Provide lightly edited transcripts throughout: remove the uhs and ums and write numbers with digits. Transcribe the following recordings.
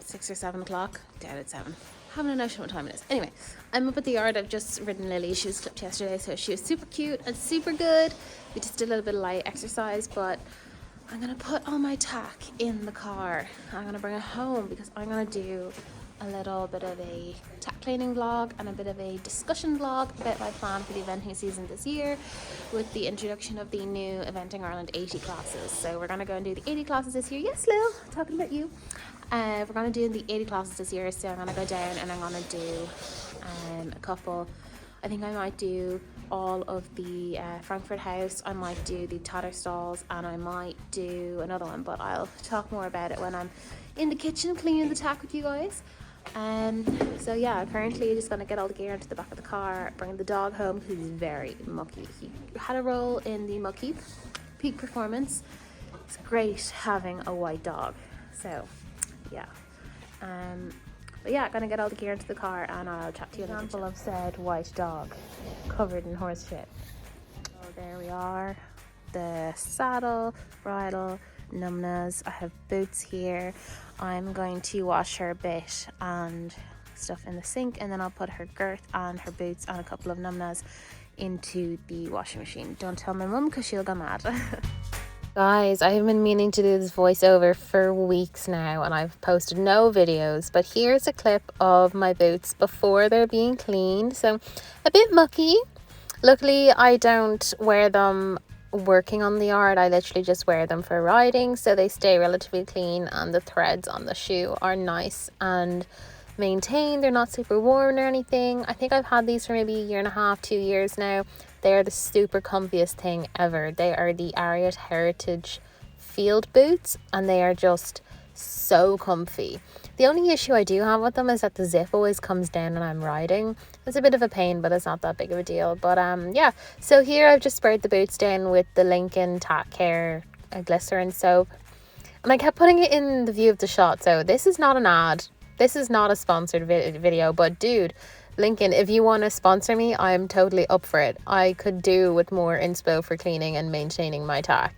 6 or 7 o'clock. Doubt it's 7. Having a notion what time it is. Anyway, I'm up at the yard. I've just ridden Lily. She was clipped yesterday, so she was super cute and super good. We just did a little bit of light exercise, but I'm gonna put all my tack in the car. I'm gonna bring it home because I'm gonna do a little bit of a tack cleaning vlog and a bit of a discussion vlog about my plan for the eventing season this year with the introduction of the new Eventing Ireland 80 classes. So we're gonna go and do the 80 classes this year. Yes, Lil, talking about you. We're gonna do the 80 classes this year, so I'm gonna go down and I'm gonna do a couple. I think I might do all of the Frankfurt House, I might do the Tatterstalls, and I might do another one, but I'll talk more about it when I'm in the kitchen cleaning the tack with you guys. So yeah, currently just gonna get all the gear into the back of the car, bring the dog home who's very mucky. He had a role in the Muck Heap Peak Performance. It's great having a white dog, so yeah. But yeah, gonna get all the gear into the car and I'll chat to you in the kitchen. Of said white dog covered in horse shit. So there we are, the saddle, bridle, numnas. I have boots here. I'm going to wash her a bit and stuff in the sink, and then I'll put her girth and her boots and a couple of numnas into the washing machine. Don't tell my mum because she'll go mad. Guys, I have been meaning to do this voiceover for weeks now and I've posted no videos, but here's a clip of my boots before they're being cleaned. So a bit mucky. Luckily I don't wear them working on the yard, I literally just wear them for riding, so they stay relatively clean and the threads on the shoe are nice and maintained. They're not super worn or anything. I think I've had these for maybe a year and a half, 2 years now. They are the super comfiest thing ever. They are the Ariat Heritage field boots and they are just so comfy. The only issue I do have with them is that the zip always comes down when I'm riding. It's a bit of a pain, but it's not that big of a deal. But yeah, so here I've just sprayed the boots down with the Lincoln Tack Care glycerin soap, and I kept putting it in the view of the shot. So this is not an ad, this is not a sponsored video, but dude, Lincoln, if you want to sponsor me, I'm totally up for it. I could do with more inspo for cleaning and maintaining my tack.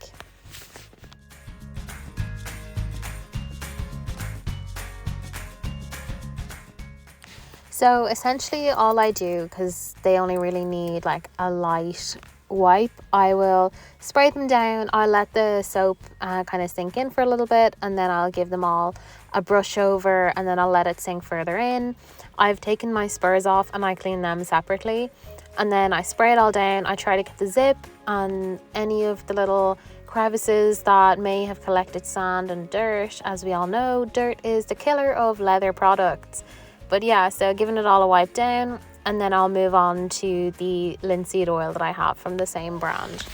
So essentially all I do, because they only really need like a light wipe, I will spray them down, I'll let the soap kind of sink in for a little bit, and then I'll give them all a brush over and then I'll let it sink further in. I've taken my spurs off and I clean them separately, and then I spray it all down. I try to get the zip and any of the little crevices that may have collected sand and dirt. As we all know, dirt is the killer of leather products. But yeah, so giving it all a wipe down, and then I'll move on to the linseed oil that I have from the same brand.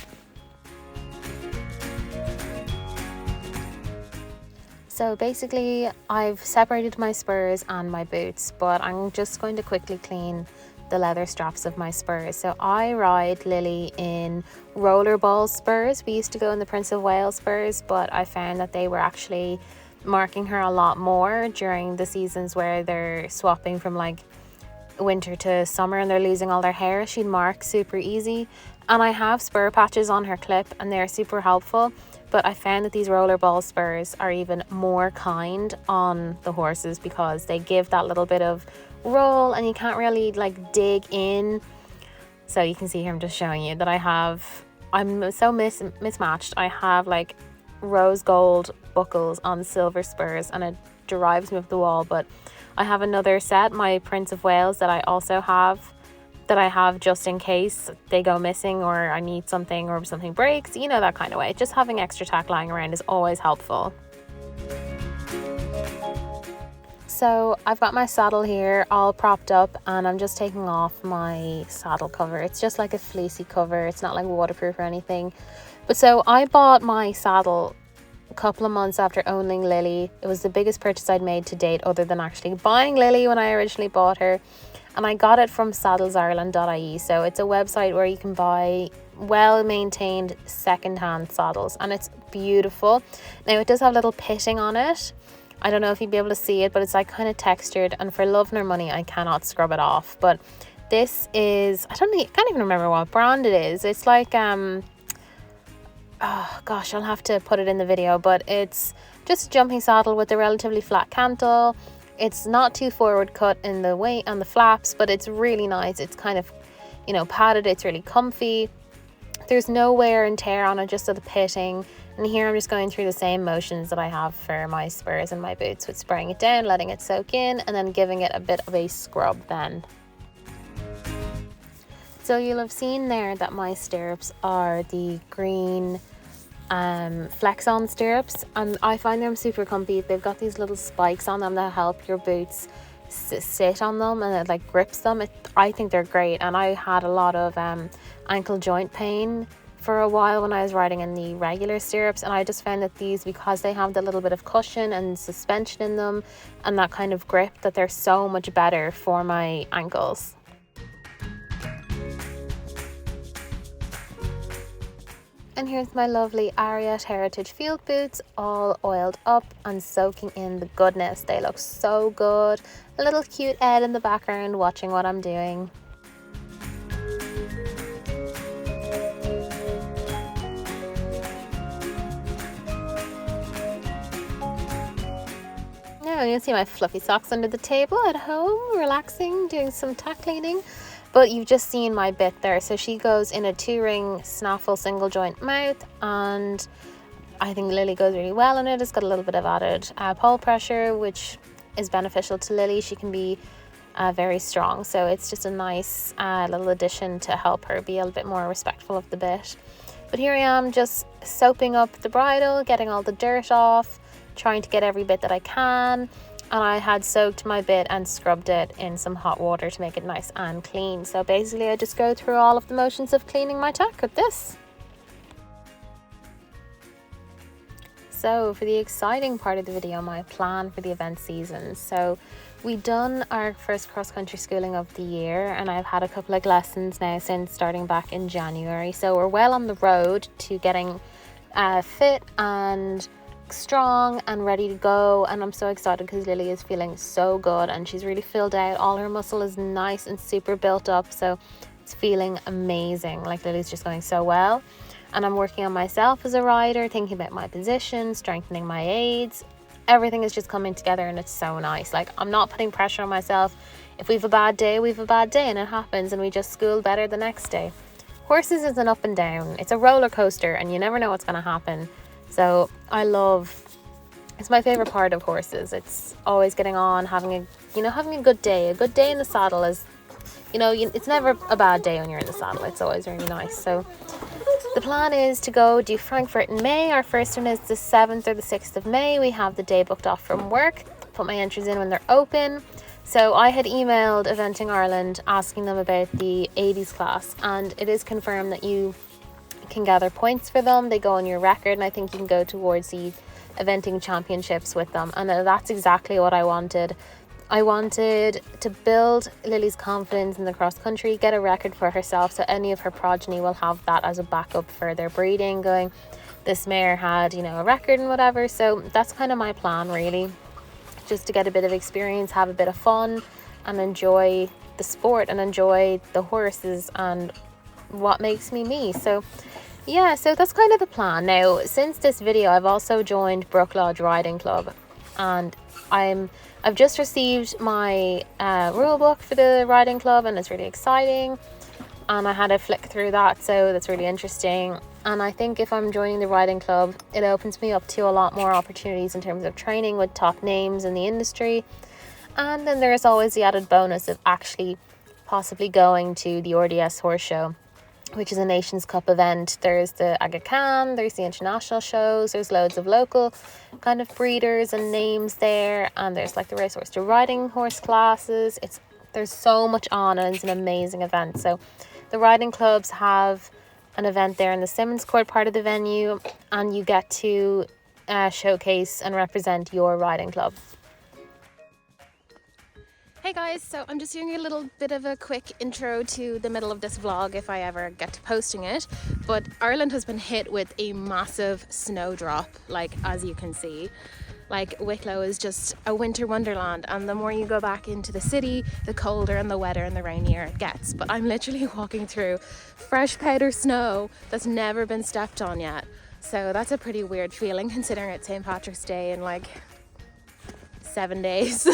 So basically I've separated my spurs and my boots, but I'm just going to quickly clean the leather straps of my spurs. So I ride Lily in rollerball spurs. We used to go in the Prince of Wales spurs, but I found that they were actually marking her a lot more during the seasons where they're swapping from like winter to summer and they're losing all their hair. She'd mark super easy, and I have spur patches on her clip and they're super helpful, but I found that these rollerball spurs are even more kind on the horses because they give that little bit of roll and you can't really like dig in. So you can see here, I'm just showing you that I'm so mismatched. I have like rose gold buckles on silver spurs and it drives me up the wall, but I have another set, my Prince of Wales, that I also have, that I have just in case they go missing or I need something or something breaks, you know, that kind of way. Just having extra tack lying around is always helpful. So I've got my saddle here all propped up and I'm just taking off my saddle cover. It's just like a fleecy cover, it's not like waterproof or anything. But so I bought my saddle a couple of months after owning Lily. It was the biggest purchase I'd made to date other than actually buying Lily when I originally bought her. And I got it from saddlesireland.ie. So it's a website where you can buy well-maintained second-hand saddles and it's beautiful. Now it does have little pitting on it. I don't know if you'd be able to see it, but it's like kind of textured, and for love nor money I cannot scrub it off. But this is, I can't even remember what brand it is. It's like oh gosh, I'll have to put it in the video, but it's just a jumping saddle with a relatively flat cantle. It's not too forward cut in the weight on the flaps, but it's really nice. It's kind of, padded. It's really comfy. There's no wear and tear on it, just of the pitting. And here I'm just going through the same motions that I have for my spurs and my boots, with spraying it down, letting it soak in, and then giving it a bit of a scrub then. So you'll have seen there that my stirrups are the green flex on stirrups, and I find them super comfy. They've got these little spikes on them that help your boots sit on them, and it like grips them. I think they're great, and I had a lot of ankle joint pain for a while when I was riding in the regular stirrups, and I just found that these, because they have that little bit of cushion and suspension in them and that kind of grip, that they're so much better for my ankles. And here's my lovely Ariat Heritage Field boots, all oiled up and soaking in the goodness. They look so good. A little cute Ed in the background watching what I'm doing. Now you'll see my fluffy socks under the table at home, relaxing, doing some tack cleaning. But you've just seen my bit there. So she goes in a 2-ring snaffle single joint mouth, and I think Lily goes really well in it. It's got a little bit of added pole pressure, which is beneficial to Lily. She can be very strong, so it's just a nice little addition to help her be a little bit more respectful of the bit. But here I am, just soaping up the bridle, getting all the dirt off, trying to get every bit that I can. And I had soaked my bit and scrubbed it in some hot water to make it nice and clean. So basically I just go through all of the motions of cleaning my tack with this. So for the exciting part of the video, my plan for the event season. So we've done our first cross-country schooling of the year, and I've had a couple of lessons now since starting back in January. So we're well on the road to getting fit and strong and ready to go, and I'm so excited because Lily is feeling so good and she's really filled out. All her muscle is nice and super built up, so it's feeling amazing. Like, Lily's just going so well, and I'm working on myself as a rider, thinking about my position, strengthening my aids. Everything is just coming together and it's so nice. Like, I'm not putting pressure on myself. If we've a bad day, we've a bad day, and it happens, and we just school better the next day. Horses is an up and down. It's a roller coaster and you never know what's going to happen. So it's my favorite part of horses. It's always getting on, having a good day. A good day in the saddle is, it's never a bad day when you're in the saddle. It's always really nice. So the plan is to go do Frankfurt in May. Our first one is the 7th or the 6th of May. We have the day booked off from work. Put my entries in when they're open. So I had emailed Eventing Ireland asking them about the 80s class, and it is confirmed that you can gather points for them. They go on your record, and I think you can go towards the eventing championships with them, and that's exactly what I wanted. I wanted to build Lily's confidence in the cross country, get a record for herself, so any of her progeny will have that as a backup for their breeding, going, this mare had a record and whatever. So that's kind of my plan, really, just to get a bit of experience, have a bit of fun, and enjoy the sport and enjoy the horses and what makes me me. So yeah, so that's kind of the plan. Now, since this video, I've also joined Brook Lodge Riding Club, and I've just received my rule book for the riding club, and it's really exciting, and I had a flick through that, so that's really interesting. And I think if I'm joining the riding club, it opens me up to a lot more opportunities in terms of training with top names in the industry. And then there's always the added bonus of actually possibly going to the RDS Horse Show, which is a Nations Cup event. There's the Aga Khan, there's the international shows, there's loads of local kind of breeders and names there, and there's like the racehorse to riding horse classes. There's so much on, and it's an amazing event. So the riding clubs have an event there in the Simmons Court part of the venue, and you get to showcase and represent your riding club. Hey guys, so I'm just doing a little bit of a quick intro to the middle of this vlog if I ever get to posting it, but Ireland has been hit with a massive snowdrop, like, as you can see. Like, Wicklow is just a winter wonderland, and the more you go back into the city, the colder and the wetter and the rainier it gets. But I'm literally walking through fresh powder snow that's never been stepped on yet. So that's a pretty weird feeling considering it's St. Patrick's Day in like 7 days.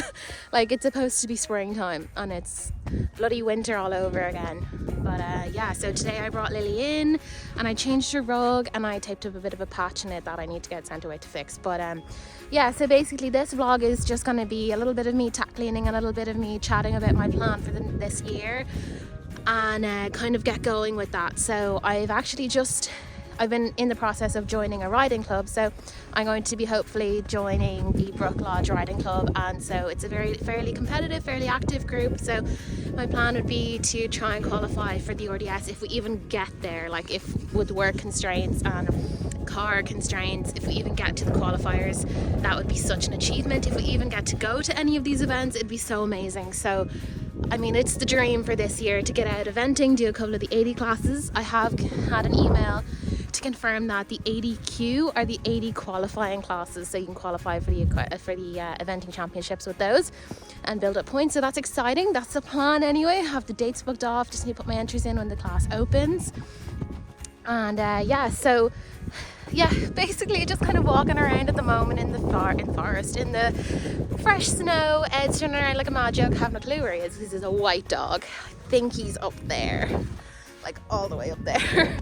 Like it's supposed to be springtime and it's bloody winter all over again. But yeah, so today I brought Lily in and I changed her rug and I taped up a bit of a patch in it that I need to get sent away to fix. But yeah, so basically this vlog is just going to be a little bit of me tack cleaning, a little bit of me chatting about my plan for this year, and kind of get going with that. So I've been in the process of joining a riding club, so I'm going to be hopefully joining the Brook Lodge Riding Club, and so it's a fairly competitive, fairly active group. So my plan would be to try and qualify for the RDS if we even get there, like if with work constraints and car constraints, if we even get to the qualifiers, that would be such an achievement. If we even get to go to any of these events, it'd be so amazing. So I mean, it's the dream for this year to get out eventing, do a couple of the 80 classes. I have had an email to confirm that the 80Q are the 80 qualifying classes, so you can qualify for the eventing championships with those and build up points. So that's exciting. That's the plan anyway. I have the dates booked off, just need to put my entries in when the class opens. And yeah, so yeah, basically just kind of walking around at the moment in the forest in the fresh snow. Ed's turning around like a mad joke, having a clue where he is. This is a white dog. I think he's up there, like all the way up there.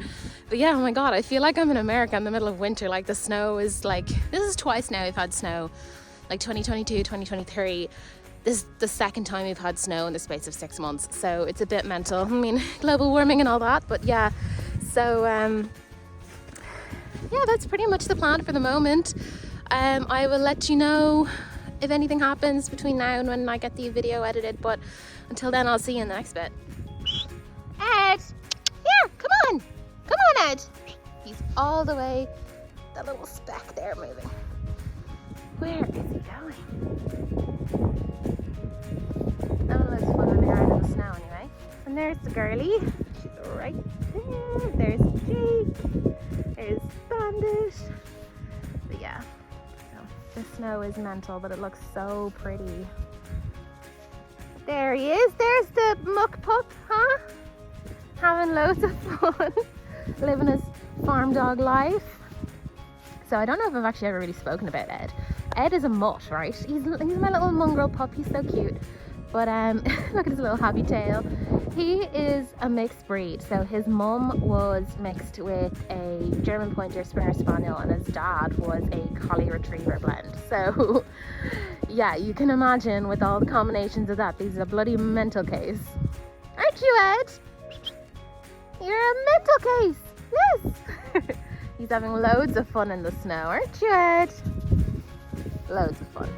But yeah, oh my god, I feel like I'm in America in the middle of winter. Like the snow is like, this is twice now we've had snow, like 2022, 2023. This is the second time we've had snow in the space of 6 months. So it's a bit mental. I mean, global warming and all that, but yeah. So yeah, that's pretty much the plan for the moment. I will let you know if anything happens between now and when I get the video edited, but until then I'll see you in the next bit. Ed! Here, come on! Come on, Ed! He's all the way, that little speck there moving. Where is he going? That one looks fun when they're out in the snow anyway. And there's the girlie. She's right there. There's Jake. There's Bandit. But yeah, so the snow is mental, but it looks so pretty. There he is. There's the muck pup, huh? Having loads of fun. Living his farm dog life. So I don't know if I've actually ever really spoken about Ed. Ed is a mutt, right? He's my little mongrel pup. He's so cute. But look at his little happy tail. He is a mixed breed. So his mum was mixed with a German Pointer Springer Spaniel and his dad was a Collie Retriever blend. So yeah, you can imagine with all the combinations of that, he's a bloody mental case. Aren't you, Ed? You're a mental case. Yes. He's having loads of fun in the snow, aren't you, Ed? Loads of fun.